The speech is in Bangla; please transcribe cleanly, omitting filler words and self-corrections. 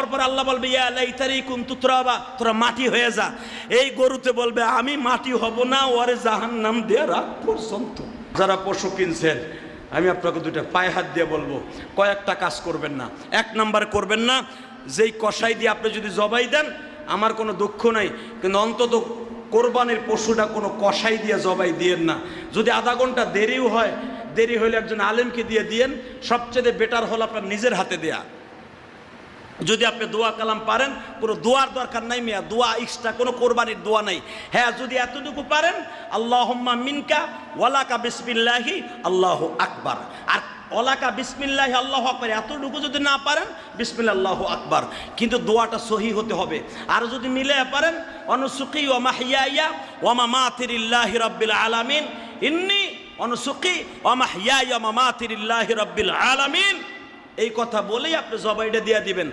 হওয়ার পর আল্লাহ বলবে ইয়া লাইতানি কুনতু তুরাবা, তোরা মাটি হয়ে যা। এই গরুতে বলবে আমি মাটি হব না, ওরে জাহান্নাম দিয়ে রাখ পর্যন্ত। যারা পশু কিনছেন, আমি আপনাকে দুইটা পায়ে হাত দিয়ে বলবো, কয়েকটা কাজ করবেন না। এক নাম্বার করবেন না, যেই কষাই দিয়ে আপনি যদি জবাই দেন আমার কোনো দুঃখ নাই, কিন্তু অন্তত কোরবানির পশুটা কোনো কষাই দিয়ে জবাই দিয়েন না। যদি আধা ঘন্টা দেরিও হয়, দেরি হলে একজন আলেমকে দিয়ে দিয়েন। সবচেয়ে বেটার হলো আপনার নিজের হাতে দেয়া। যদি আপনি দোয়া কালাম পারেন, কোনো দোয়ার দরকার নাই মিয়া, দোয়া এক্সট্রা কোনো কোরবানির দোয়া নাই। হ্যাঁ, যদি এতটুকু পারেন আল্লাহুম্মা মিনকা ওয়ালাকা বিসমিল্লাহি আল্লাহু আকবার, আর ওয়ালাকা বিসমিল্লাহি আল্লাহু আকবার এতটুকু যদি না পারেন বিসমিল্লাহ আল্লাহু আকবার, কিন্তু দোয়াটা সহি হতে হবে। আর যদি মিলে পারেন অনুসুকি ওয়া মাহইয়ায়া ওয়া মামাতি লিল্লাহি রাব্বিল আলামিন, ইন্নী অনুসুকি ওয়া মাহইয়ায়া ওয়া মামাতি লিল্লাহি রাব্বিল আলামিন, এই কথা বলেই আপনি জবাইটা দিয়ে দিবেন।